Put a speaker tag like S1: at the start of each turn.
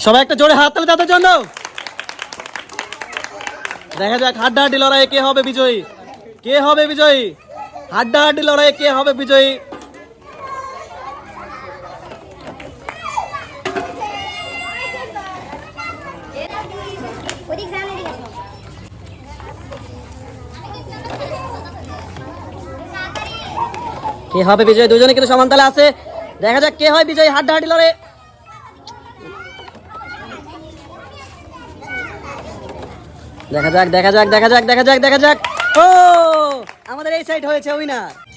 S1: সবাই একটা জোরে হাত তালি তাদের জন্য। দেখা যাক হাড্ডাহাড্ডি লড়াইয়ে কে হবে বিজয়ী, কে হবে বিজয়ী, হাড্ডাহাড্ডি লড়াইয়ে কে হবে বিজয়ী। কে হবে বিজয়ী, দুজনে কিন্তু সমান তালে আছে। দেখা যাক কে হয় বিজয়ী হাড্ডাহাড্ডি লড়াইয়ে। দেখা যাক দেখা যাক দেখা যাক দেখা যাক দেখা যাক। ও আমাদের এই সাইড হয়েছে উইনার।